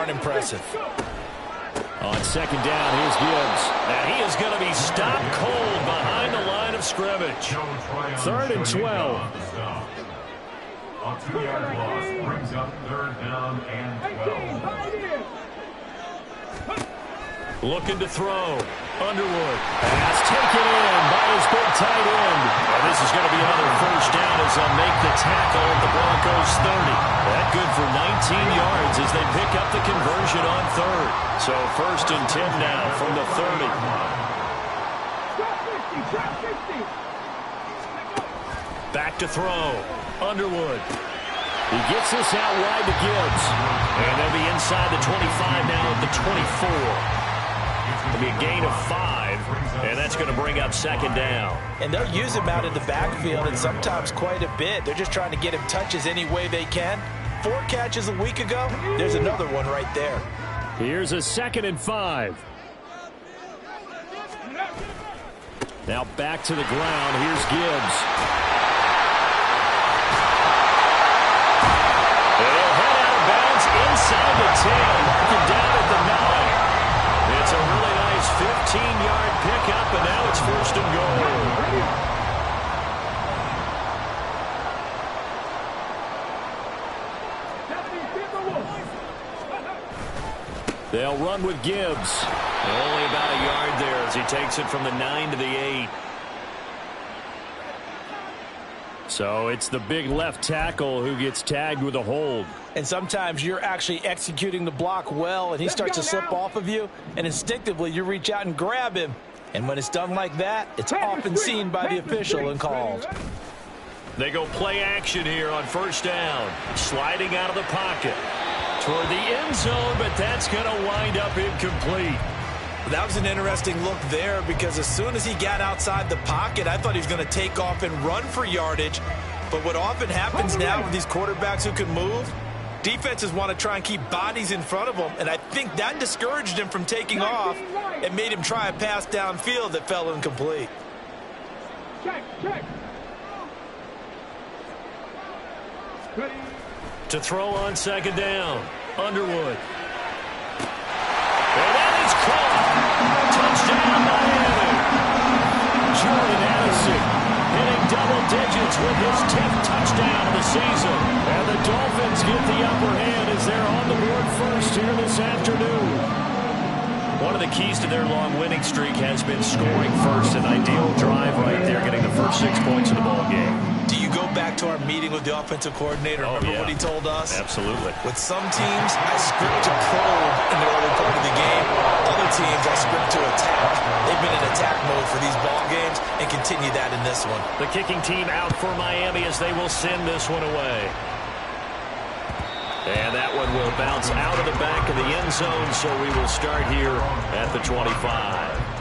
darn impressive. On second down, here's Gibbs. And he is going to be stopped cold behind the line of scrimmage. 3rd and 12. A 2-yard loss brings up 3rd down and 12. Looking to throw. Underwood. Pass taken in by his big tight end. And this is going to be another 1st down as they'll make the tackle at the Broncos 30. That good for 19 yards as they pick up the conversion on 3rd. So 1st and 10 now from the 30. Back to throw. Underwood. He gets this out wide to Gibbs. And they'll be inside the 25 now at the 24. It'll be a gain of 5, and that's going to bring up 2nd down. And they'll use him out in the backfield, and sometimes quite a bit. They're just trying to get him touches any way they can. 4 catches a week ago. There's another one right there. Here's a 2nd and 5. Now back to the ground. Here's Gibbs. They'll head out of bounds inside the 10, marking down at the 9. It's a really nice 15-yard pickup, and now it's 1st and goal. They'll run with Gibbs. Only about a yard there as he takes it from the 9 to the 8. So it's the big left tackle who gets tagged with a hold. And sometimes you're actually executing the block well, and he starts to slip off of you, and instinctively you reach out and grab him. And when it's done like that, it's often seen by the official and called. They go play action here on 1st down. Sliding out of the pocket toward the end zone, but that's going to wind up incomplete. That was an interesting look there because as soon as he got outside the pocket, I thought he was going to take off and run for yardage. But what often happens now with these quarterbacks who can move, defenses want to try and keep bodies in front of them, and I think that discouraged him from taking off and made him try a pass downfield that fell incomplete. To throw on 2nd down, Underwood. And that is caught. Touchdown, Miami. Jordan Addison hitting double digits with his 10th touchdown of the season. And the Dolphins get the upper hand as they're on the board 1st here this afternoon. One of the keys to their long winning streak has been scoring first. An ideal drive right there, getting the first 6 points of the ball game. Do you go back to our meeting with the offensive coordinator? Remember what he told us? Absolutely. With some teams, I script to probe in the early part of the game. Other teams, I script to attack. They've been in attack mode for these ball games and continue that in this one. The kicking team out for Miami as they will send this one away. And that one will bounce out of the back of the end zone, so we will start here at the 25.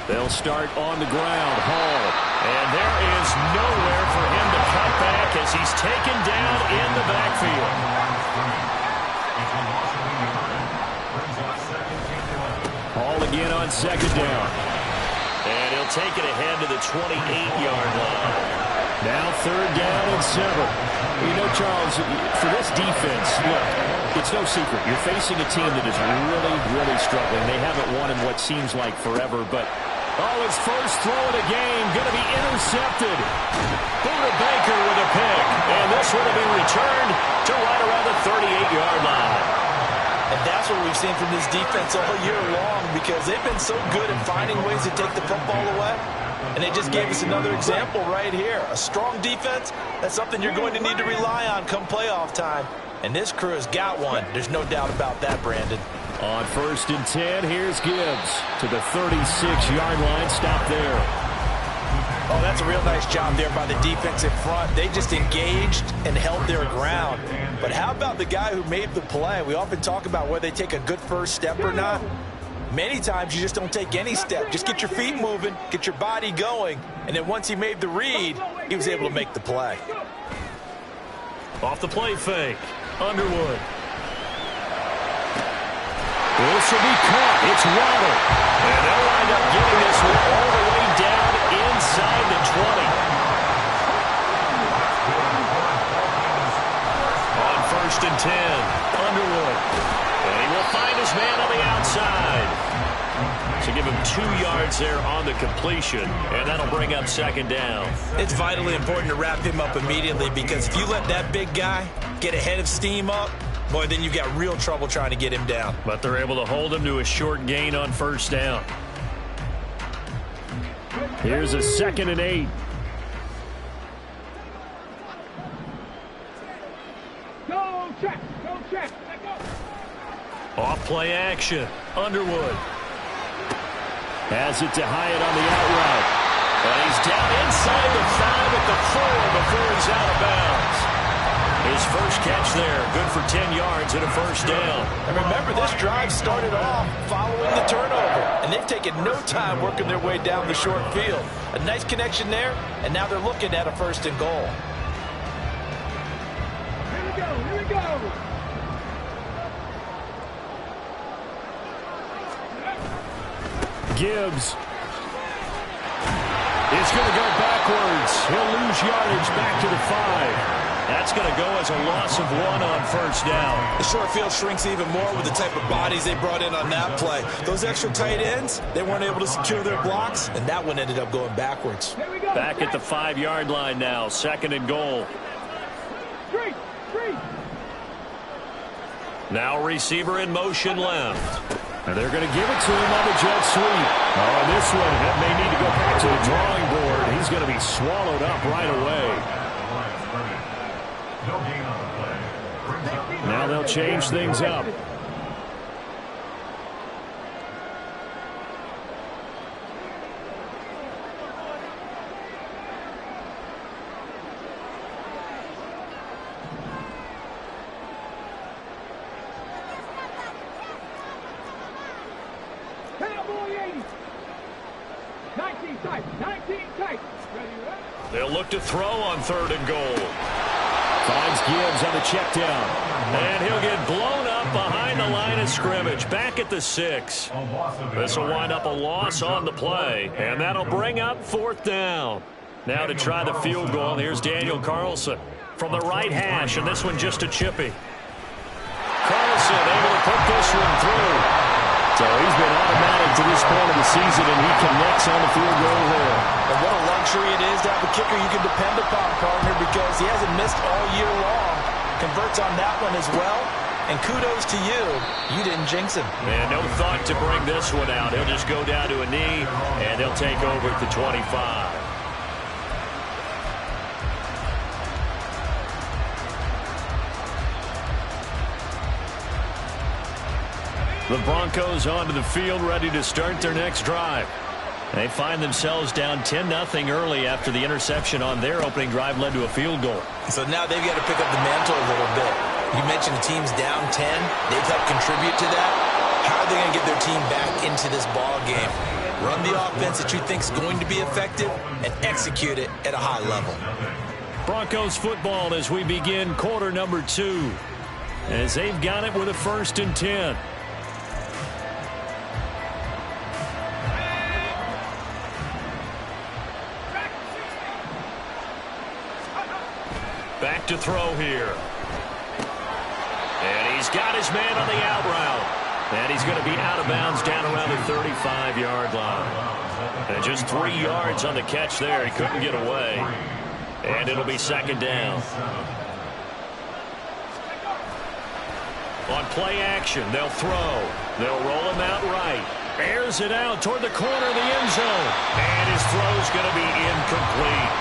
They'll start on the ground. Hall. And there is nowhere for him to cut back as he's taken down in the backfield. Hall again on 2nd down. And he'll take it ahead to the 28-yard line. Now 3rd down and 7. You know, Charles, for this defense, look, it's no secret. You're facing a team that is really, really struggling. They haven't won in what seems like forever, but his first throw of the game going to be intercepted. Buda Baker with a pick, and this would have been returned to right around the 38-yard line. And that's what we've seen from this defense all year long because they've been so good at finding ways to take the football away. And they just gave us another example right here. A strong defense, that's something you're going to need to rely on come playoff time. And this crew has got one. There's no doubt about that, Brandon. On 1st and 10, here's Gibbs to the 36-yard line. Stop there. Oh, that's a real nice job there by the defense in front. They just engaged and held their ground. But how about the guy who made the play? We often talk about whether they take a good first step or not. Many times you just don't take any step. Just get your feet moving, get your body going, and then once he made the read, he was able to make the play. Off the play fake, Underwood. This will be caught. It's Waddle. And they'll wind up getting this one all the way down inside the 20. On 1st and 10, Underwood. And he will find his man on the outside. So give him 2 yards there on the completion, and that'll bring up 2nd down. It's vitally important to wrap him up immediately, because if you let that big guy get ahead of steam up, boy, then you've got real trouble trying to get him down. But they're able to hold him to a short gain on 1st down. Here's a 2nd and 8. Go check, let go. Off play action, Underwood. Has it to Hyatt on the out route. And he's down inside the 5 at the 4 before he's out of bounds. His first catch there, good for 10 yards and a 1st down. And remember, this drive started off following the turnover, and they've taken no time working their way down the short field. A nice connection there, and now they're looking at a 1st and goal. Here we go. Gibbs is going to go backwards. He'll lose yardage back to the 5. That's going to go as a loss of 1 on 1st down. The short field shrinks even more with the type of bodies they brought in on that play. Those extra tight ends, they weren't able to secure their blocks, and that one ended up going backwards. Back at the 5-yard line now, 2nd and goal. Three. Now receiver in motion left. And they're going to give it to him on the jet sweep. On this one, that may need to go back to the drawing board. He's going to be swallowed up right away. Now they'll change things up. Cowboy 80. 19 tight. Ready? They'll look to throw on 3rd and goal. Finds Gibbs on the check down. And he'll get blown up behind the line of scrimmage. Back at the 6. This will wind up a loss on the play. And that'll bring up 4th down. Now to try the field goal, here's Daniel Carlson from the right hash. And this one just a chippy. Carlson able to put this one through. So he's been automatic to this point of the season, and he connects on the field goal there. And what a luxury it is to have a kicker you can depend upon, partner, because he hasn't missed all year long. Converts on that one as well. And kudos to you. You didn't jinx him. And no thought to bring this one out. He'll just go down to a knee, and they'll take over at the 25. The Broncos onto the field, ready to start their next drive. They find themselves down 10-0 early after the interception on their opening drive led to a field goal. So now they've got to pick up the mantle a little bit. You mentioned the team's down 10. They've helped contribute to that. How are they going to get their team back into this ball game? Run the offense that you think is going to be effective and execute it at a high level. Broncos football as we begin quarter number 2. As they've got it with a 1st and 10. Back to throw here. And he's got his man on the out route. And he's going to be out of bounds down around the 35-yard line. And just 3 yards on the catch there. He couldn't get away. And it'll be 2nd down. On play action, they'll throw. They'll roll him out right. Airs it out toward the corner of the end zone. And his throw's going to be incomplete.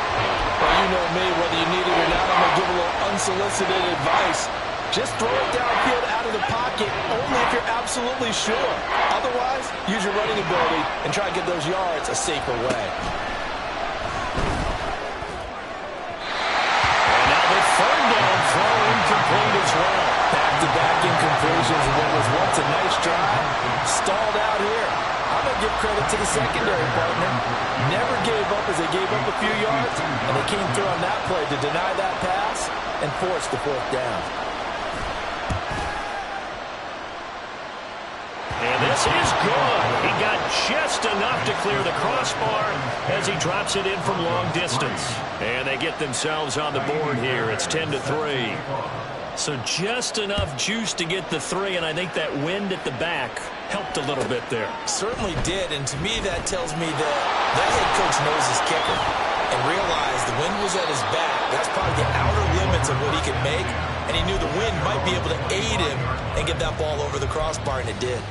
Well, you know me, whether you need it or not, I'm going to give a little unsolicited advice. Just throw it downfield out of the pocket only if you're absolutely sure. Otherwise, use your running ability and try to get those yards a safer way. And now the 3rd down throw incomplete as well. Back-to-back incompletions of what was once a nice drive. Stalled out here. I'm going to give credit to the secondary partner. Never gave up as they gave up a few yards, and they came through on that play to deny that pass and force the fourth down. And this is good. He got just enough to clear the crossbar as he drops it in from long distance. And they get themselves on the board here. It's 10-3. So just enough juice to get the 3, and I think that wind at the back helped a little bit there. Certainly did, and to me that tells me that head coach knows his kicker and realized the wind was at his back. That's probably the outer limits of what he could make, and he knew the wind might be able to aid him and get that ball over the crossbar, and it did.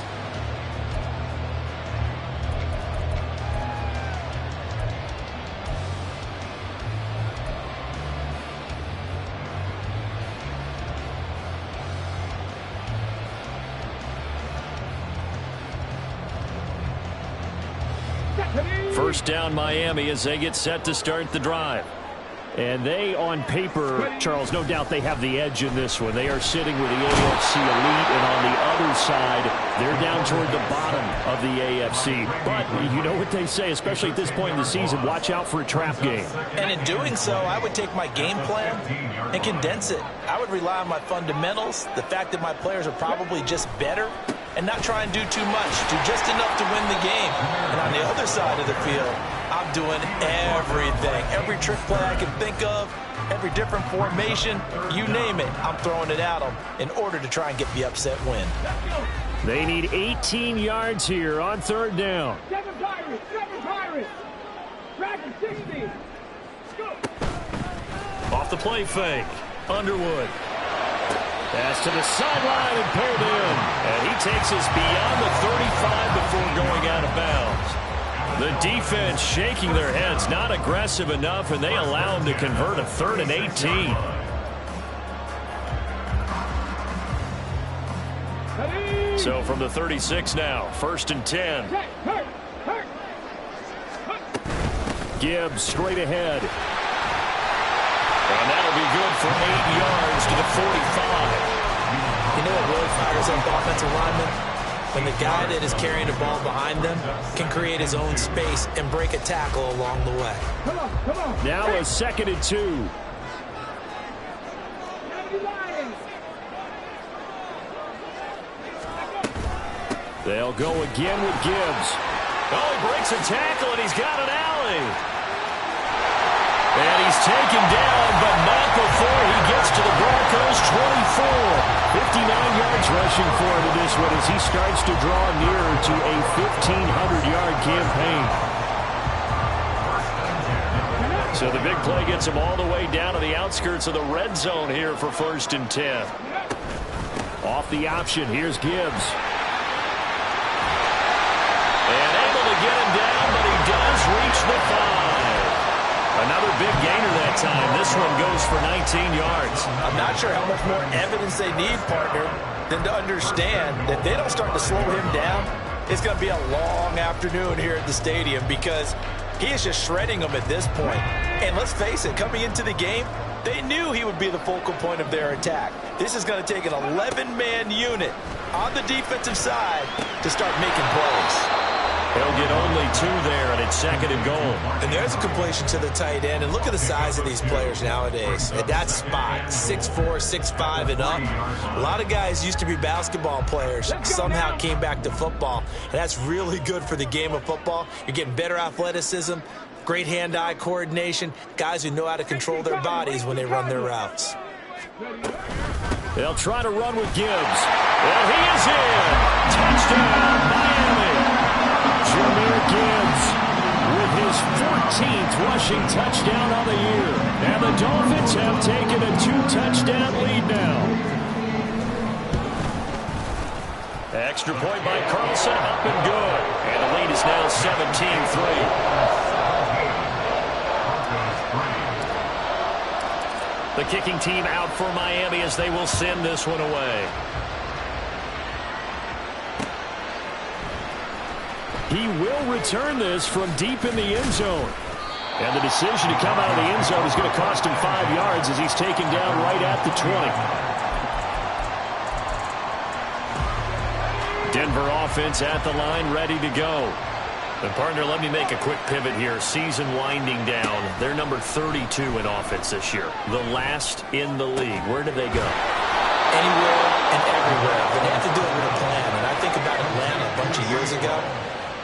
First down Miami as they get set to start the drive. And they, on paper, Charles, no doubt they have the edge in this one. They are sitting with the AFC elite, and on the other side, they're down toward the bottom of the AFC. But you know what they say, especially at this point in the season, watch out for a trap game. And in doing so, I would take my game plan and condense it. I would rely on my fundamentals, the fact that my players are probably just better, and not try and do too much, do just enough to win the game. And on the other side of the field, I'm doing everything. Every trick play I can think of, every different formation, you name it, I'm throwing it at them in order to try and get the upset win. They need 18 yards here on third down. 7 Pirates. Dragon 60. Go. Off the play fake. Underwood. Pass to the sideline and paired in. And he takes us beyond the 35 before going out of bounds. The defense shaking their heads, not aggressive enough, and they allow him to convert a 3rd and 18. So from the 36 now, 1st and 10. Gibbs straight ahead. And that'll be good for 8 yards to the 45. You know what really fires up offensive linemen? When the guy that is carrying the ball behind them can create his own space and break a tackle along the way. Come on. Now a 2nd and 2. They'll go again with Gibbs. Oh, he breaks a tackle, and he's got an alley. And he's taken down, but not before he gets to the Broncos' 24. 59 yards rushing for him in this one as he starts to draw nearer to a 1,500-yard campaign. So the big play gets him all the way down to the outskirts of the red zone here for 1st and 10. Off the option, here's Gibbs. And able to get him down, but he does reach the 5. Another big gainer that time. This one goes for 19 yards. I'm not sure how much more evidence they need, partner, than to understand that they don't start to slow him down. It's going to be a long afternoon here at the stadium because he is just shredding them at this point. And let's face it, coming into the game, they knew he would be the focal point of their attack. This is going to take an 11-man unit on the defensive side to start making plays. He'll get only 2 there, and it's 2nd and goal. And there's a completion to the tight end. And look at the size of these players nowadays. At that spot, 6'4", 6'5", and up. A lot of guys used to be basketball players, somehow came back to football. And that's really good for the game of football. You're getting better athleticism, great hand-eye coordination, guys who know how to control their bodies when they run their routes. They'll try to run with Gibbs. Well, he is in. Touchdown, Miami. Jahmyr Gibbs with his 14th rushing touchdown on the year. And the Dolphins have taken a 2-touchdown lead now. Extra point by Carlson, up and good. And the lead is now 17-3. The kicking team out for Miami as they will send this one away. He will return this from deep in the end zone. And the decision to come out of the end zone is going to cost him 5 yards as he's taken down right at the 20. Denver offense at the line, ready to go. And partner, let me make a quick pivot here. Season winding down. They're number 32 in offense this year. The last in the league. Where do they go? Anywhere and everywhere. But they have to do it with a plan. And I think about Atlanta a bunch of years ago.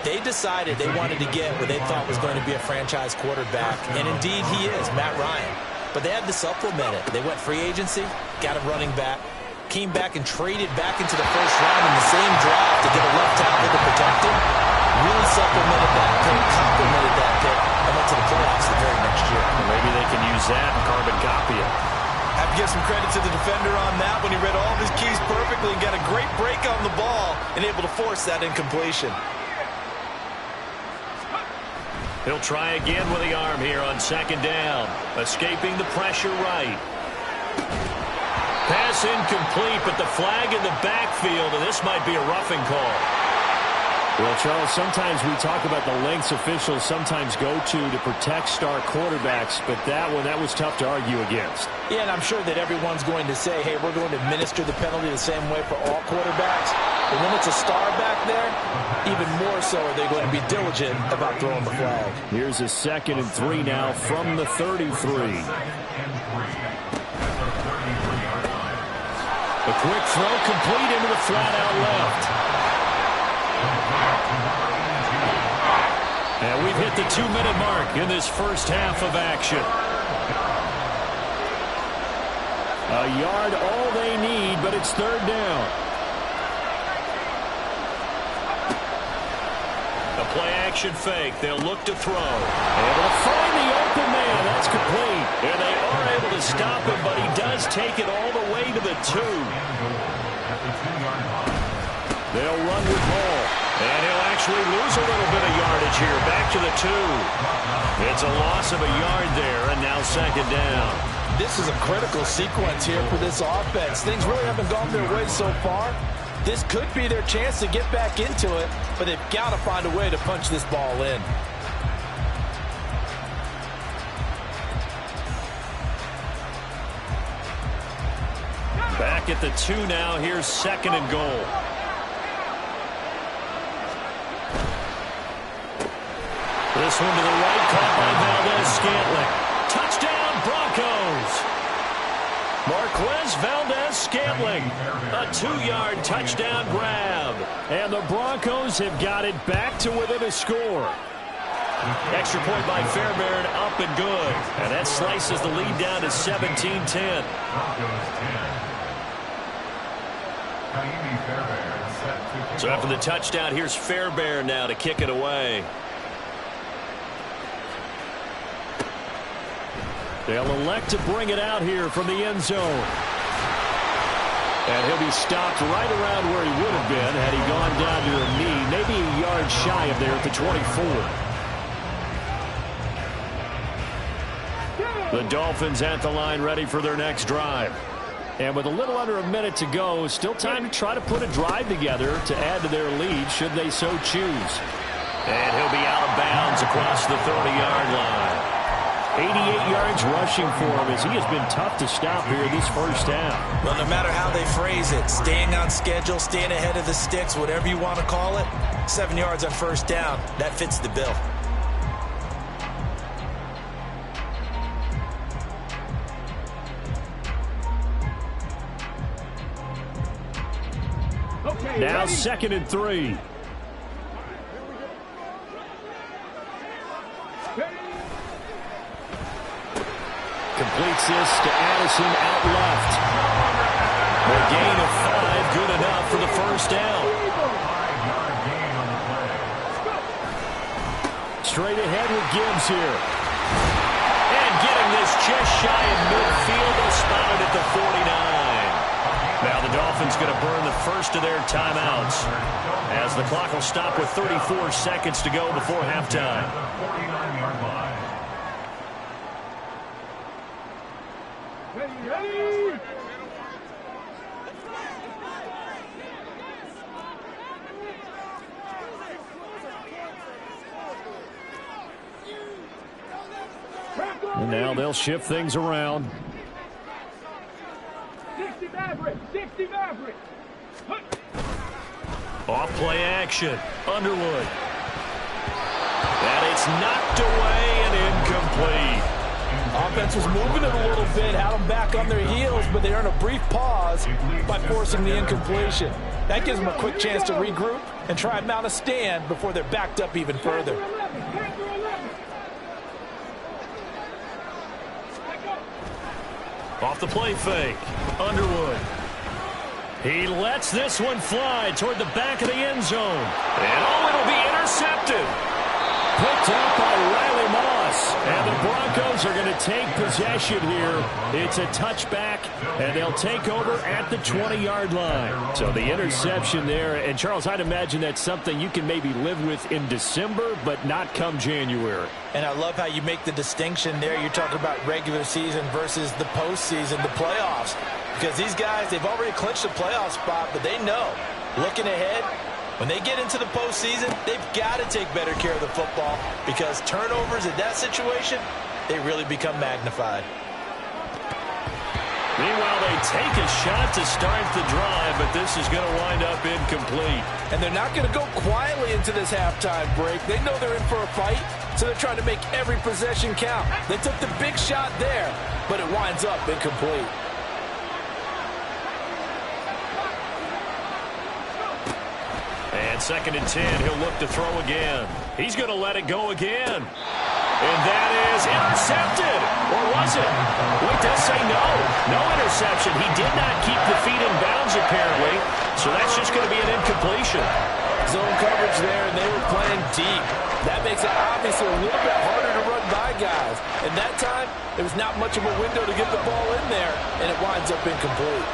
They decided they wanted to get what they thought was going to be a franchise quarterback. And indeed he is, Matt Ryan. But they had to supplement it. They went free agency, got a running back, came back and traded back into the first round in the same draft to get a left tackle to protect him. Really supplemented that pick, complemented that pick, and went to the playoffs the very next year. Maybe they can use that and carbon copy it. Have to give some credit to the defender on that when he read all of his keys perfectly and got a great break on the ball and able to force that incompletion. He'll try again with the arm here on second down. Escaping the pressure right. Pass incomplete, but the flag in the backfield, and this might be a roughing call. Well, Charles, sometimes we talk about the lengths officials sometimes go to protect star quarterbacks, but that was tough to argue against. Yeah, and I'm sure that everyone's going to say, hey, we're going to administer the penalty the same way for all quarterbacks. But when it's a star back there, even more so are they going to be diligent about throwing the flag. Here's a 2nd and 3 now from the 33. A quick throw complete into the flat out left. And we've hit the 2-minute mark in this first half of action. A yard all they need, but it's 3rd down. A play-action fake. They'll look to throw. Able to find the open man. That's complete. And they are able to stop him, but he does take it all the way to the 2. They'll run with ball. And he'll actually lose a little bit of yardage here. Back to the 2. It's a loss of a yard there, and now 2nd down. This is a critical sequence here for this offense. Things really haven't gone their way so far. This could be their chance to get back into it, but they've got to find a way to punch this ball in. Back at the 2 now. Here's 2nd and goal. This one to the right, caught by Valdez-Scantling. Touchdown, Broncos! Marquez Valdez-Scantling, a 2-yard touchdown grab. And the Broncos have got it back to within a score. Extra point by Fairbairn, up and good. And that slices the lead down to 17-10. So after the touchdown, here's Fairbairn now to kick it away. They'll elect to bring it out here from the end zone. And he'll be stopped right around where he would have been had he gone down to a knee, maybe a yard shy of there at the 24. The Dolphins at the line ready for their next drive. And with a little under a minute to go, still time to try to put a drive together to add to their lead should they so choose. And he'll be out of bounds across the 30-yard line. 88 yards rushing for him as he has been tough to stop here this first half. Well, no matter how they phrase it, staying on schedule, staying ahead of the sticks, whatever you want to call it, 7 yards on first down, that fits the bill. Now 2nd and 3. Completes this to Addison out left. A gain of 5, good enough for the first down. Straight ahead with Gibbs here. And getting this just shy of midfield, they'll spot it at the 49. Now the Dolphins going to burn the first of their timeouts as the clock will stop with 34 seconds to go before halftime. Ready? And now they'll shift things around. 60 Maverick. 60 Maverick. Off play action. Underwood. And it's knocked away and incomplete. Offense was moving it a little bit, had them back on their heels, but they earned a brief pause by forcing the incompletion. That gives them a quick chance to regroup and try and mount a stand before they're backed up even further. Off the play fake. Underwood. He lets this one fly toward the back of the end zone. And oh, it'll be intercepted. Picked up by Riley Moss. And the Broncos are going to take possession here. It's a touchback, and they'll take over at the 20-yard line. So the interception there. And, Charles, I'd imagine that's something you can maybe live with in December, but not come January. And I love how you make the distinction there. You're talking about regular season versus the postseason, the playoffs. Because these guys, they've already clinched a playoff spot, but they know, looking ahead, when they get into the postseason, they've got to take better care of the football because turnovers in that situation, they really become magnified. Meanwhile, they take a shot to start the drive, but this is going to wind up incomplete. And they're not going to go quietly into this halftime break. They know they're in for a fight, so they're trying to make every possession count. They took the big shot there, but it winds up incomplete. And 2nd and 10, he'll look to throw again. He's going to let it go again. And that is intercepted. Or was it? Wait, does say no. No interception. He did not keep the feet in bounds, apparently. So that's just going to be an incompletion. Zone coverage there, and they were playing deep. That makes it obviously a little bit harder to run by guys. And that time, there was not much of a window to get the ball in there, and it winds up incomplete.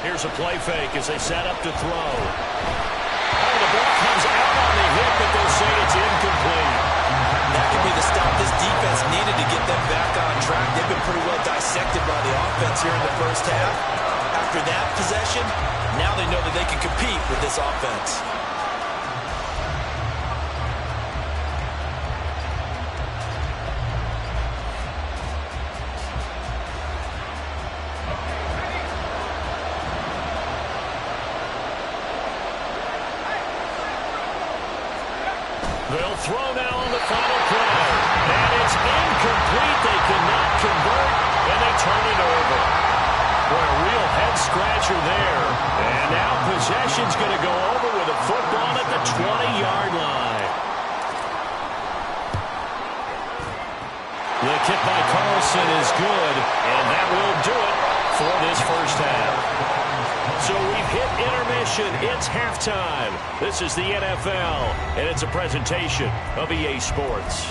Here's a play fake as they set up to throw. Oh, the ball comes out on the hit, but they'll say it's incomplete. That could be the stop this defense needed to get them back on track. They've been pretty well dissected by the offense here in the first half. After that possession, now they know that they can compete with this offense. They'll throw now on the final play. And it's incomplete. They cannot convert, and they turn it over. Boy, a real head-scratcher there. And now possession's going to go over with a football at the 20-yard line. The kick by Carlson is good, and that will do it for this first half. So we've hit intermission. It's halftime. This is the NFL, and it's a presentation of EA Sports.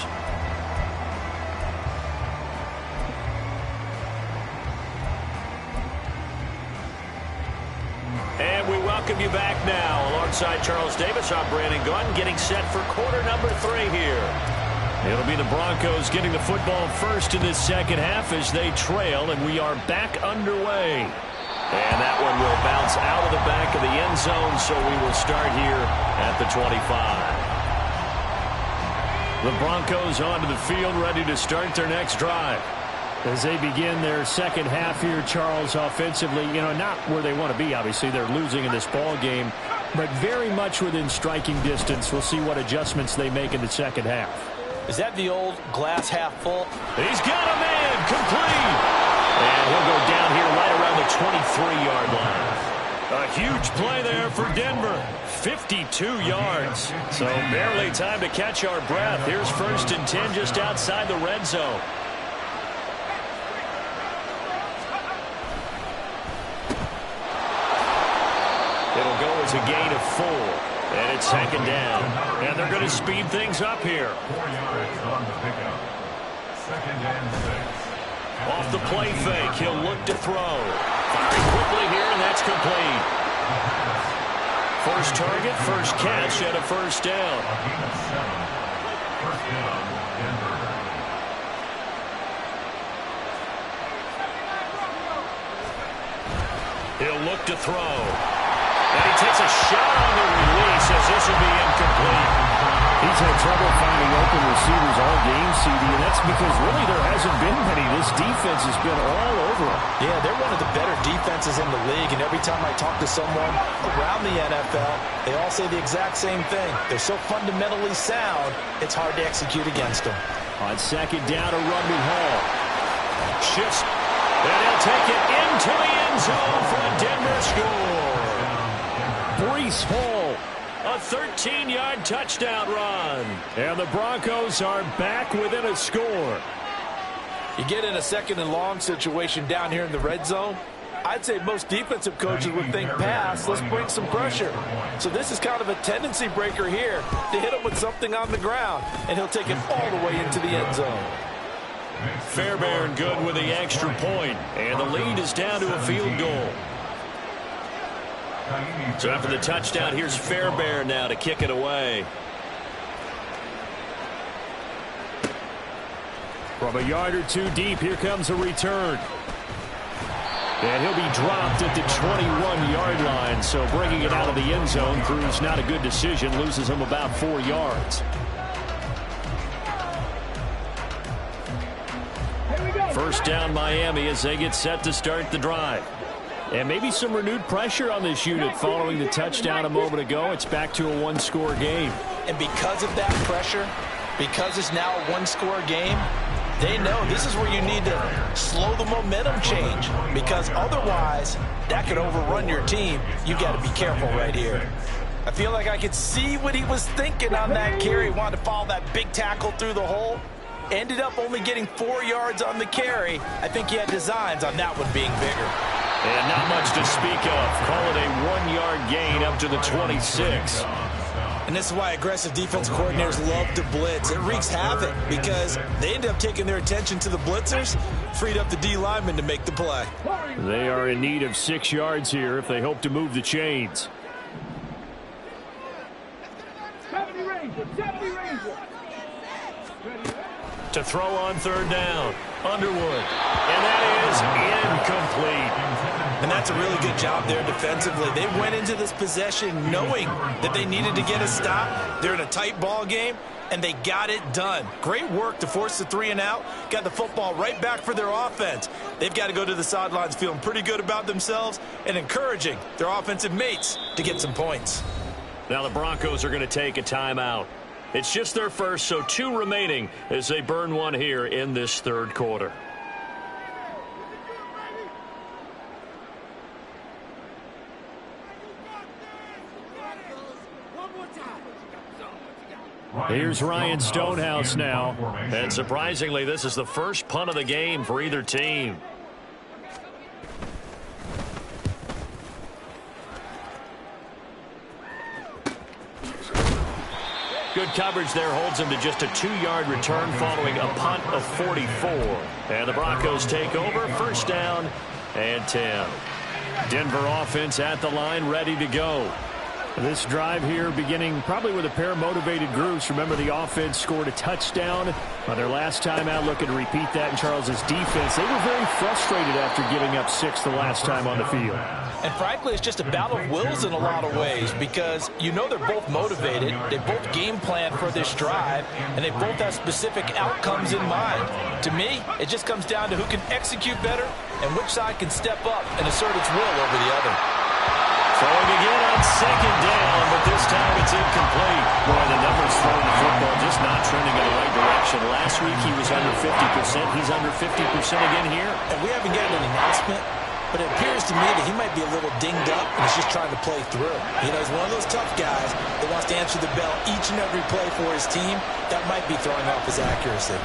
And we welcome you back now. Alongside Charles Davis, I'm Brandon Gunn, getting set for quarter number 3 here. It'll be the Broncos getting the football first in this second half as they trail, and we are back underway. And that one will bounce out of the back of the end zone, so we will start here at the 25. The Broncos onto the field, ready to start their next drive. As they begin their second half here, Charles, offensively, not where they want to be, obviously. They're losing in this ball game, but very much within striking distance. We'll see what adjustments they make in the second half. Is that the old glass half full? He's got a man, complete. And he'll go down here right around the 23-yard line. A huge play there for Denver. 52 yards. So barely time to catch our breath. Here's 1st and 10 just outside the red zone. It'll go as a gain of 4. And it's 2nd down. And they're going to speed things up here. 4 yards on the pickup. 2nd and 6. Off the play fake, he'll look to throw. Firing quickly here, and that's complete. First target, first catch, and a first down. First down, Denver. He'll look to throw. And he takes a shot on the release as this will be incomplete. He's had trouble game, CD, and that's because really there hasn't been many. This defense has been all over them. Yeah, they're one of the better defenses in the league, and every time I talk to someone around the NFL, they all say the exact same thing. They're so fundamentally sound, it's hard to execute against them. On second down, a run with Hall. Shifts, and he'll take it into the end zone for a Denver score. Breece Hall, a 13-yard touchdown run. And the Broncos are back within a score. You get in a second and long situation down here in the red zone, I'd say most defensive coaches would think pass, let's bring some pressure. So this is kind of a tendency breaker here to hit him with something on the ground, and he'll take it all the way into the end zone. Fairbairn good with the extra point, and the lead is down to a field goal. So after the touchdown, here's Fairbairn now to kick it away. From a yard or two deep, here comes a return. And he'll be dropped at the 21-yard line, so bringing it out of the end zone proves not a good decision, loses him about 4 yards. First down Miami as they get set to start the drive. And maybe some renewed pressure on this unit following the touchdown a moment ago. It's back to a one-score game. And because of that pressure, because it's now a one-score game, they know this is where you need to slow the momentum change, because otherwise that could overrun your team. You got to be careful right here. I feel like I could see what he was thinking on that carry. He wanted to follow that big tackle through the hole. Ended up only getting 4 yards on the carry. I think he had designs on that one being bigger. And not much to speak of. Call it a 1-yard gain up to the 26. And this is why aggressive defense coordinators love to blitz. It wreaks havoc because they end up taking their attention to the blitzers, freed up the D lineman to make the play. They are in need of 6 yards here if they hope to move the chains. 70 Ranger, 70 Ranger. To throw on third down, Underwood. And that is incomplete. And that's a really good job there defensively. They went into this possession knowing that they needed to get a stop. They're in a tight ball game, and they got it done. Great work to force the 3 and out. Got the football right back for their offense. They've got to go to the sidelines feeling pretty good about themselves and encouraging their offensive mates to get some points. Now the Broncos are going to take a timeout. It's just their first, so 2 remaining as they burn one here in this third quarter. Here's Ryan Stonehouse now. And surprisingly, this is the first punt of the game for either team. Good coverage there holds him to just a 2-yard return following a punt of 44. And the Broncos take over, first down and 10. Denver offense at the line, ready to go. This drive here beginning probably with a pair of motivated groups. Remember, the offense scored a touchdown on their last time out, looking to repeat that in Charles's defense. They were very frustrated after giving up 6 the last time on the field. And frankly, it's just a battle of wills in a lot of ways, because you know they're both motivated, they both game plan for this drive, and they both have specific outcomes in mind. To me, it just comes down to who can execute better and which side can step up and assert its will over the other. Throwing again on second down, but this time it's incomplete. Boy, the numbers throwing the football just not trending in the right direction. Last week he was under 50%. He's under 50% again here. And we haven't gotten an announcement, but it appears to me that he might be a little dinged up and he's just trying to play through. You know, he's one of those tough guys that wants to answer the bell each and every play for his team. That might be throwing off his accuracy.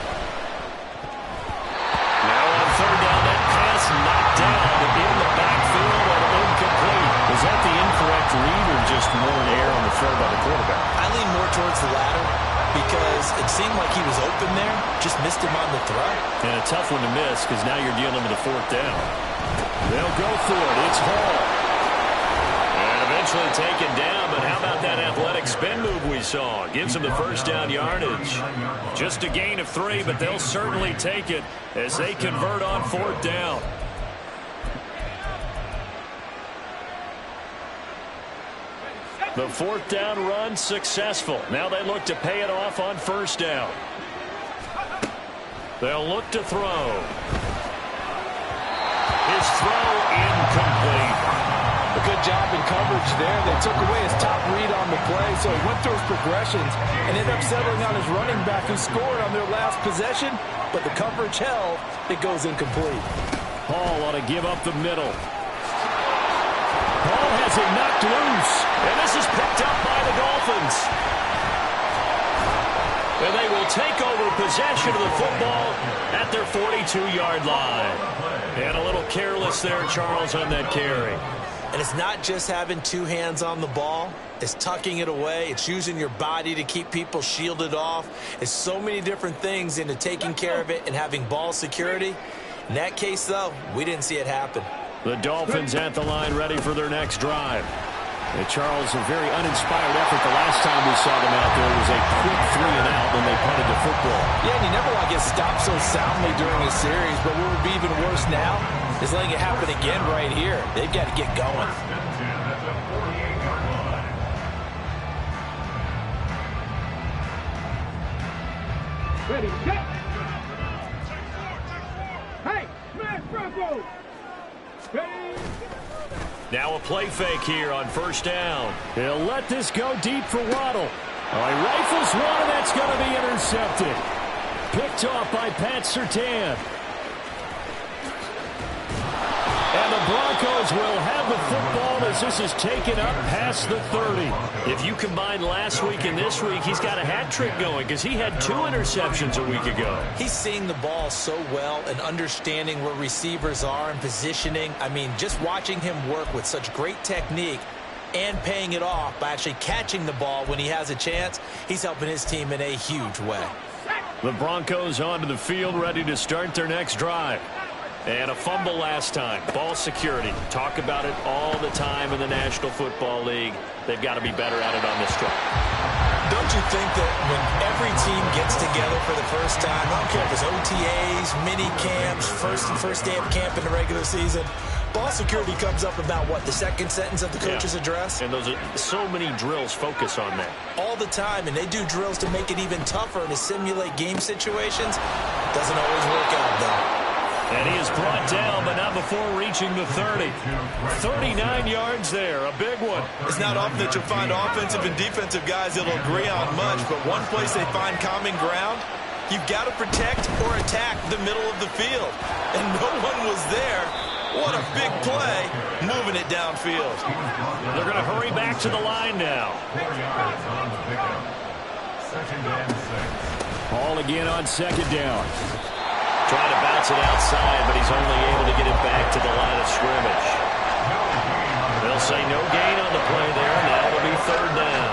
Now on third down, that pass knocked down in the backfield and incomplete. Was that the incorrect read or just more an error on the throw by the quarterback? I lean more towards the latter because it seemed like he was open there, just missed him on the throw. And a tough one to miss because now you're dealing with a fourth down. They'll go for it. It's Hall. And eventually taken down, but how about that athletic spin move we saw? Gives them the first down yardage. Just a gain of 3, but they'll certainly take it as they convert on fourth down. The fourth down run successful. Now they look to pay it off on first down. They'll look to throw. His throw incomplete. A good job in coverage there. They took away his top read on the play, so he went through his progressions and ended up settling on his running back who scored on their last possession, but the coverage held. It goes incomplete. Hall ought to give up the middle. Hall has it knocked loose, and this is picked up by the Dolphins. And they will take over possession of the football at their 42-yard line. And a little careless there, Charles, on that carry. And it's not just having two hands on the ball. It's tucking it away. It's using your body to keep people shielded off. It's so many different things into taking care of it and having ball security. In that case, though, we didn't see it happen. The Dolphins at the line ready for their next drive. Charles, a very uninspired effort. The last time we saw them out there was a quick 3-and-out when they punted the football. Yeah, and you never want to get stopped so soundly during a series, but what would be even worse now is letting it happen again right here. They've got to get going. Ready, set. Hey, smash Bronco. Ready. Now a play fake here on first down. He'll let this go deep for Waddle. He rifles one, and that's going to be intercepted. Picked off by Pat Surtain. And the Broncos will have the football as this is taken up past the 30. If you combine last week and this week, he's got a hat trick going because he had 2 interceptions a week ago. He's seeing the ball so well and understanding where receivers are and positioning. I mean, just watching him work with such great technique and paying it off by actually catching the ball when he has a chance, he's helping his team in a huge way. The Broncos onto the field, ready to start their next drive. And a fumble last time. Ball security. Talk about it all the time in the National Football League. They've got to be better at it on this drive. Don't you think that when every team gets together for the first time, I don't care if it's OTAs, mini camps, first day of camp in the regular season, ball security comes up about what, the second sentence of the coach's address? And those are so many drills focus on that. All the time, and they do drills to make it even tougher to simulate game situations. Doesn't always work out, though. And he is brought down, but not before reaching the 30. 39 yards there, a big one. It's not often that you'll find offensive and defensive guys that'll agree on much, but one place they find common ground, you've got to protect or attack the middle of the field. And no one was there. What a big play, moving it downfield. They're going to hurry back to the line now. Hall again on second down. Trying to bounce it outside, but he's only able to get it back to the line of scrimmage. They'll say no gain on the play there. Now it'll be third down.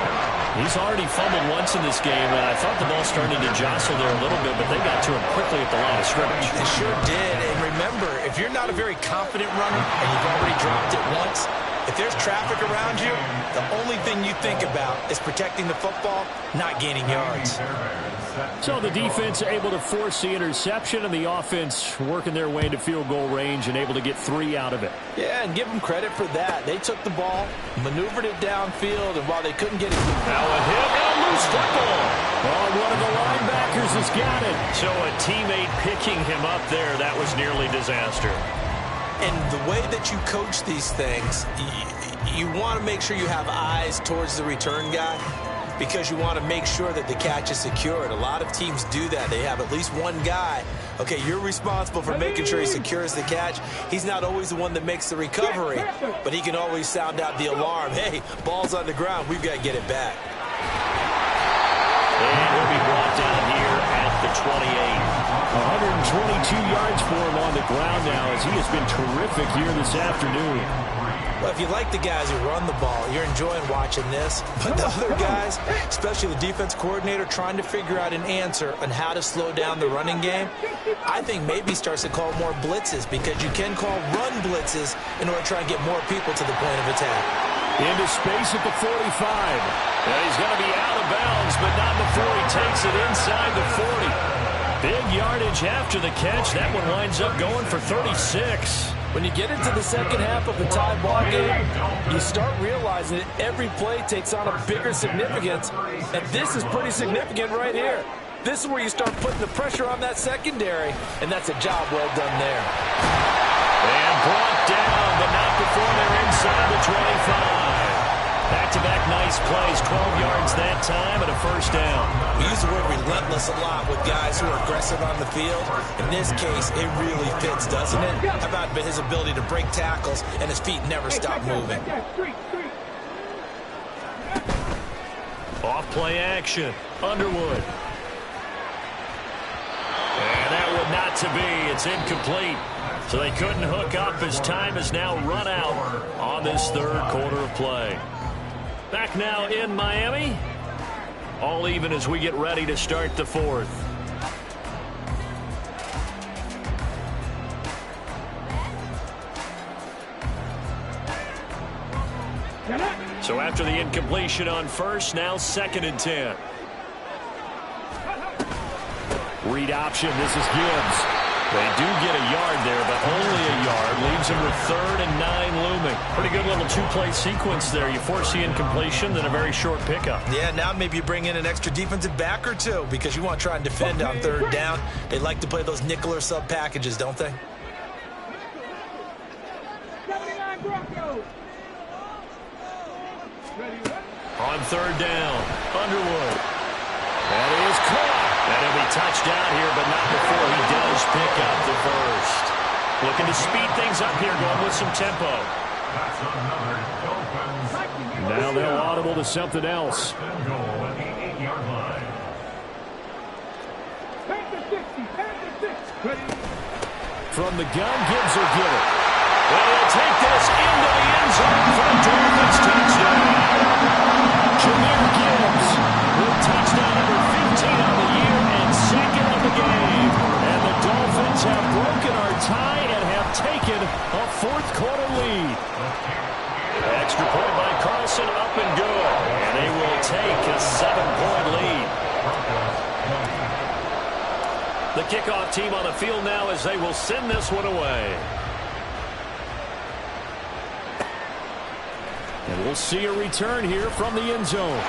He's already fumbled once in this game, and I thought the ball started to jostle there a little bit, but they got to him quickly at the line of scrimmage. They sure did, and remember, if you're not a very confident runner and you've already dropped it once, if there's traffic around you, the only thing you think about is protecting the football, not gaining yards. So the defense able to force the interception, and the offense working their way into field goal range and able to get 3 out of it. Yeah, and give them credit for that. They took the ball, maneuvered it downfield, and while they couldn't get it... Now a hit and a loose football. Oh, one of the linebackers has got it. So a teammate picking him up there, that was nearly disaster. And the way that you coach these things, you want to make sure you have eyes towards the return guy, because you want to make sure that the catch is secured. A lot of teams do that. They have at least one guy. Okay, you're responsible for making sure he secures the catch. He's not always the one that makes the recovery, but he can always sound out the alarm. Hey, ball's on the ground. We've got to get it back. And he'll be brought down here at the 28. 122 yards for him on the ground now, as he has been terrific here this afternoon. Well, if you like the guys who run the ball, you're enjoying watching this. But the other guys, especially the defense coordinator, trying to figure out an answer on how to slow down the running game, I think maybe starts to call more blitzes, because you can call run blitzes in order to try and get more people to the point of attack. Into space at the 45. And he's going to be out of bounds, but not before he takes it inside the 40. Big yardage after the catch. That one winds up going for 36. When you get into the second half of a tie ball game, you start realizing that every play takes on a bigger significance, and this is pretty significant right here. This is where you start putting the pressure on that secondary, and that's a job well done there. And brought down, but not before they're inside the 25. Back-to-back nice plays, 12 yards that time and a first down. We use the word relentless a lot with guys who are aggressive on the field. In this case, it really fits, doesn't it? How about his ability to break tackles and his feet never stop moving? Off play action, Underwood. And that would not to be. It's incomplete. So they couldn't hook up as time is now run out on this third quarter of play. Back now in Miami. All even as we get ready to start the fourth. So after the incompletion on first, now 2nd and 10. Read option, this is Gibbs. They do get a yard there, but only a yard. Leaves them with 3rd and 9 looming. Pretty good little two-play sequence there. You force the incompletion, then a very short pickup. Yeah, now maybe you bring in an extra defensive back or two because you want to try and defend on 3rd down. They like to play those nickel or sub packages, don't they? 79 Broncos. On 3rd down, Underwood. That is caught. And he'll be touched down here, but not before he does pick up the first. Looking to speed things up here, going with some tempo. That's another Dolphins. Now they'll audible to something else. Goal at the 8-yard line. From the gun, Gibbs will get it. Well, he'll take this into the end zone for the Dolphins touchdown. Jahmyr Gibbs with touchdown number 15 on the year and 2nd of the game. And the Dolphins have broken our tie and have taken a 4th quarter lead. Extra point by Carlson, up and good. And they will take a 7-point lead. The kickoff team on the field now as they will send this one away. And we'll see a return here from the end zone.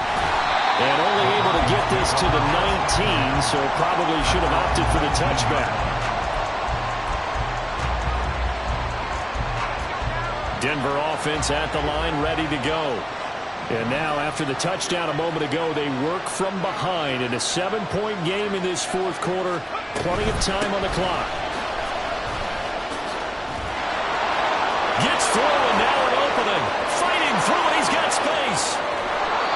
And only able to get this to the 19, so probably should have opted for the touchback. Denver offense at the line, ready to go. And now, after the touchdown a moment ago, they work from behind in a 7-point game in this 4th quarter. Plenty of time on the clock. Gets through, and now an opening. Fighting through, and he's got space.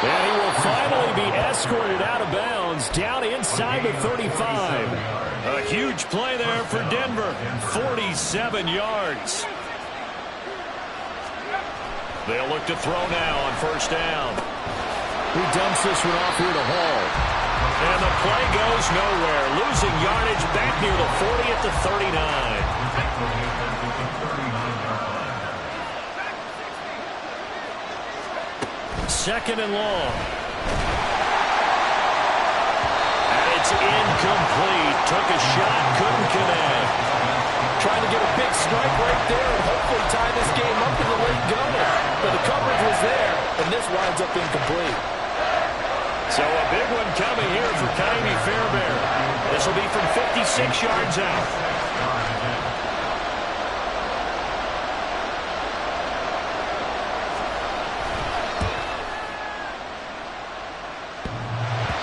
And he will finally be escorted out of bounds, down inside the 35. A huge play there for Denver. 47 yards. They'll look to throw now on 1st down. He dumps this one off here to Hall. And the play goes nowhere. Losing yardage back near the 40 at the 39. 2nd and long. And it's incomplete. Took a shot, couldn't connect. Trying to get a big strike right there and hopefully tie this game up in the late going. But the coverage was there, and this winds up incomplete. So a big one coming here for Ka'imi Fairbairn. This will be from 56 yards out.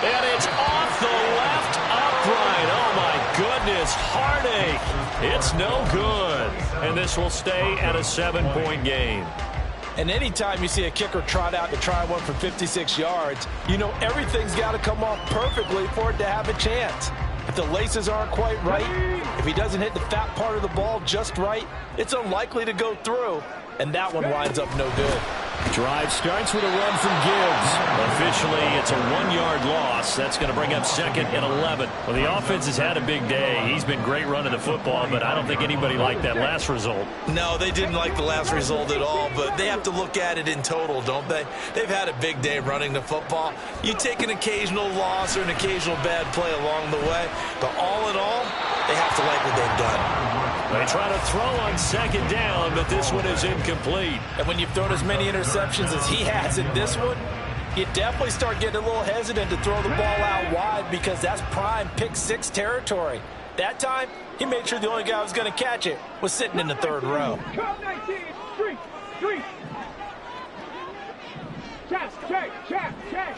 And it's off the left upright. Oh, my goodness. Heartache. It's no good. And this will stay at a 7-point game. And anytime you see a kicker trot out to try one for 56 yards, you know everything's got to come off perfectly for it to have a chance. If the laces aren't quite right, if he doesn't hit the fat part of the ball just right, it's unlikely to go through. And that one winds up no good. Drive starts with a run from Gibbs. Officially, it's a 1-yard loss. That's going to bring up 2nd and 11. Well, the offense has had a big day. He's been great running the football, but I don't think anybody liked that last result. No, they didn't like the last result at all, but they have to look at it in total, don't they? They've had a big day running the football. You take an occasional loss or an occasional bad play along the way, but all in all, they have to like what they've done. They try to throw on 2nd down, but this one is incomplete. And when you've thrown as many interceptions as he has in this one, You definitely start getting a little hesitant to throw the ball out wide because that's prime pick-6 territory. That time, he made sure the only guy who was going to catch it was sitting in the third row. Come 19, street. Check.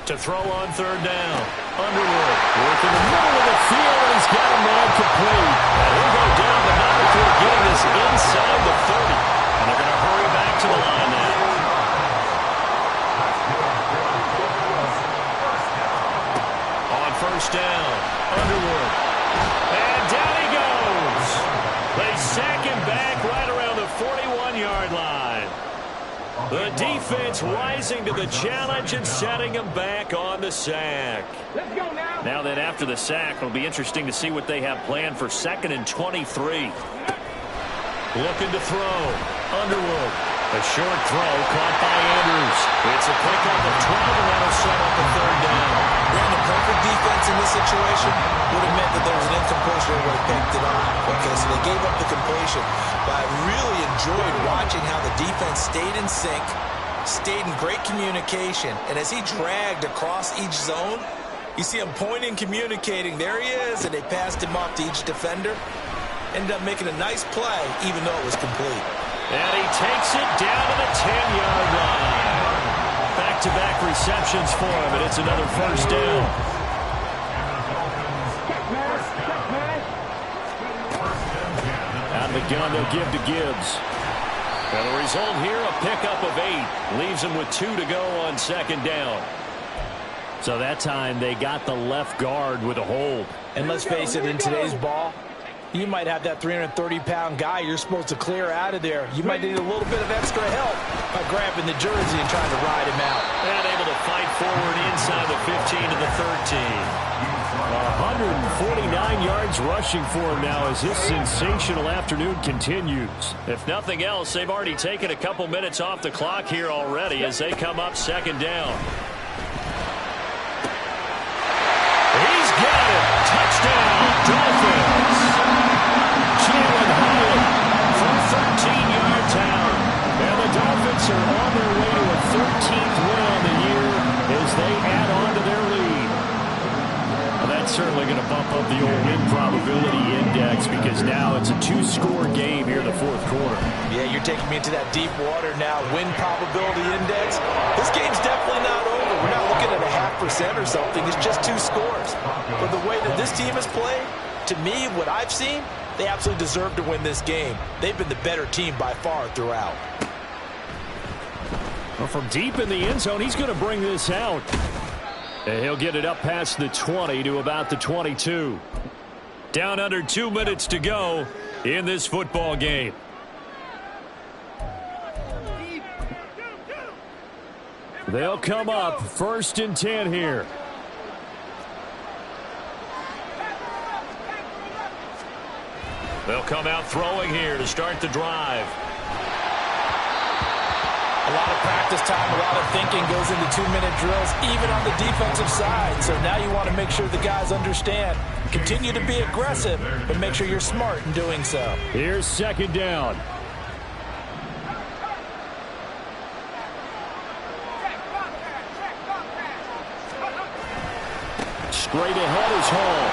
To throw on third down. Underwood working the middle of the field, and he's got a man complete. And he'll go down the middle before getting this inside the 30. And they're going to hurry back to the line now. On first down, Underwood. And down he goes. They sack him back right around the 41-yard line. The defense rising to the challenge and setting him back on the sack. Let's go now. Now then, after the sack, it'll be interesting to see what they have planned for 2nd and 23. Looking to throw. Underwood. A short throw caught by Andrews. It's a pickup of 12, and that'll set up a third down. Brandon, perfect defense in this situation would have meant that there was an incompletion and would have picked it off. Okay, so they gave up the completion. But I really enjoyed watching how the defense stayed in sync, stayed in great communication, and as he dragged across each zone, you see him pointing, communicating. There he is, and they passed him off to each defender. Ended up making a nice play, even though it was complete. And he takes it down to the 10-yard line. Back-to-back receptions for him, and it's another first down. Out of the gun, they'll give to Gibbs. And the result here, a pickup of 8. Leaves him with 2 to go on 2nd down. So that time, they got the left guard with a hold. And let's face it, in today's ball, you might have that 330-pound guy you're supposed to clear out of there. You might need a little bit of extra help by grabbing the jersey and trying to ride him out. And able to fight forward inside the 15 to the 13. 149 yards rushing for him now as his sensational afternoon continues. If nothing else, they've already taken a couple minutes off the clock here already as they come up 2nd down. He's got it. Touchdown, Dolphins. Jalen Hyatt from 13-yard town. And the Dolphins are on their way to a 13th win on the year as they add on to their lead. Well, that's certainly going to bump up the old win probability index because now it's a 2-score game here in the 4th quarter. Yeah, you're taking me into that deep water now. Win probability index. This game's definitely not over. We're not looking at a 0.5% or something. It's just 2 scores. But the way that this team has played, to me, what I've seen, they absolutely deserve to win this game. They've been the better team by far throughout. Well, from deep in the end zone, he's going to bring this out. And he'll get it up past the 20 to about the 22. Down under 2 minutes to go in this football game. They'll come up 1st and 10 here. They'll come out throwing here to start the drive. A lot of practice time, a lot of thinking goes into 2-minute drills, even on the defensive side. So now you want to make sure the guys understand. Continue to be aggressive, but make sure you're smart in doing so. Here's 2nd down. Straight ahead is Hall.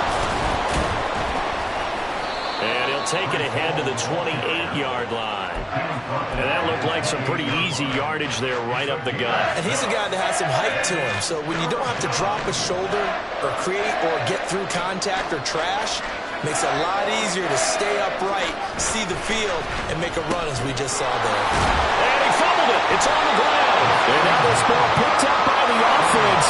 And he'll take it ahead to the 28-yard line. And that looked like some pretty easy yardage there right up the gut. And he's a guy that has some height to him. So when you don't have to drop a shoulder or create or get through contact or trash, makes it a lot easier to stay upright, see the field, and make a run as we just saw there. And he fumbled it. It's on the ground. And now this ball picked up by the offense.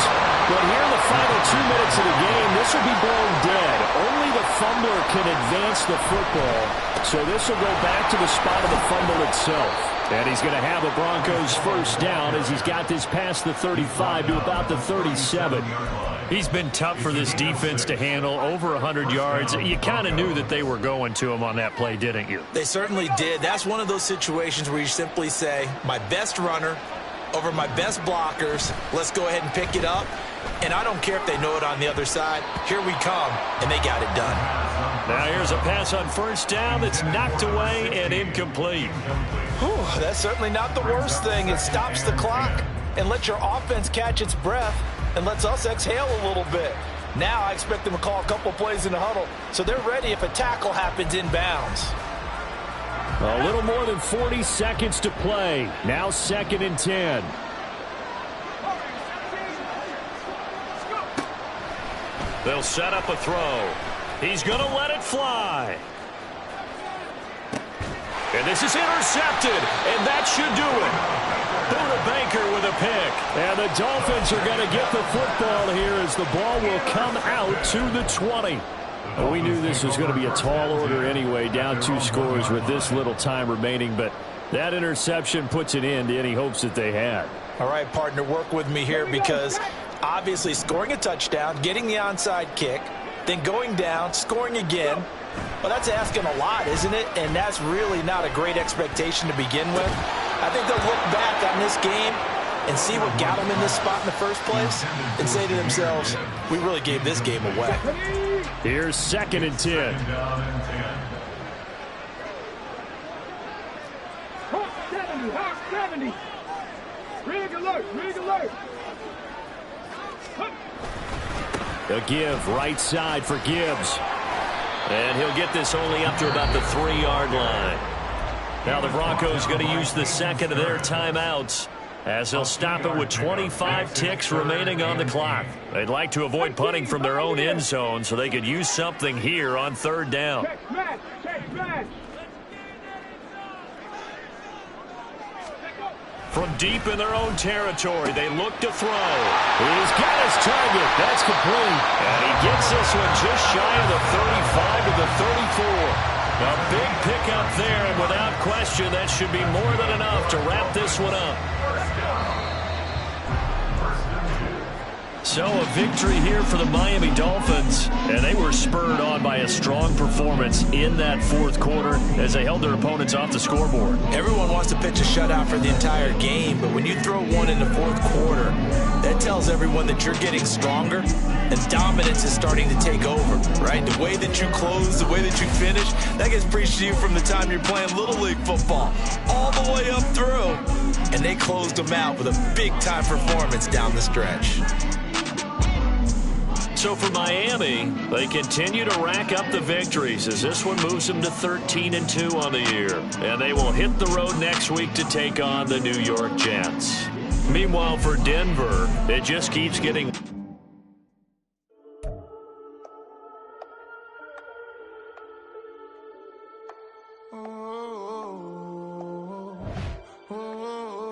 But here in the final 2 minutes of the game, this will be blown dead. Only the fumbler can advance the football. So this will go back to the spot of the fumble itself. And he's going to have the Broncos first down as he's got this past the 35 to about the 37. He's been tough for this defense to handle, over 100 yards. You kind of knew that they were going to him on that play, didn't you? They certainly did. That's one of those situations where you simply say, my best runner over my best blockers, let's go ahead and pick it up. And I don't care if they know it on the other side. Here we come, and they got it done. Now here's a pass on first down that's knocked away and incomplete. Whew, that's certainly not the worst thing. It stops the clock and lets your offense catch its breath and lets us exhale a little bit. Now I expect them to call a couple plays in the huddle so they're ready if a tackle happens inbounds. A little more than 40 seconds to play. Now 2nd and 10. They'll set up a throw. He's going to let it fly. And this is intercepted, and that should do it. Buda Baker with a pick. And the Dolphins are going to get the football here as the ball will come out to the 20. Well, we knew this was going to be a tall order anyway, down 2 scores with this little time remaining, but that interception puts an end to any hopes that they had. All right, partner, work with me here because obviously scoring a touchdown, getting the onside kick, then going down, scoring again. Well, that's asking a lot, isn't it? And that's really not a great expectation to begin with. I think they'll look back on this game and see what got them in this spot in the first place and say to themselves, we really gave this game away. Here's 2nd and 10. Hawk 70, Hawk 70. Rig alert, rig alert. A give right side for Gibbs. And he'll get this only up to about the 3-yard line. Now the Broncos going to use the second of their timeouts as they'll stop it with 25 ticks remaining on the clock. They'd like to avoid punting from their own end zone so they could use something here on 3rd down. Check match, check match. From deep in their own territory, they look to throw. He's got his target. That's complete. And he gets this one just shy of the 35 to the 34. A big pickup there, and without question, that should be more than enough to wrap this one up. So a victory here for the Miami Dolphins, and they were spurred on by a strong performance in that 4th quarter as they held their opponents off the scoreboard. Everyone wants to pitch a shutout for the entire game, but when you throw one in the 4th quarter, that tells everyone that you're getting stronger and dominance is starting to take over, right? The way that you close, the way that you finish, that gets preached to you from the time you're playing Little League football all the way up through. And they closed them out with a big-time performance down the stretch. So for Miami, they continue to rack up the victories as this one moves them to 13-2 on the year. And they will hit the road next week to take on the New York Jets. Meanwhile, for Denver, it just keeps getting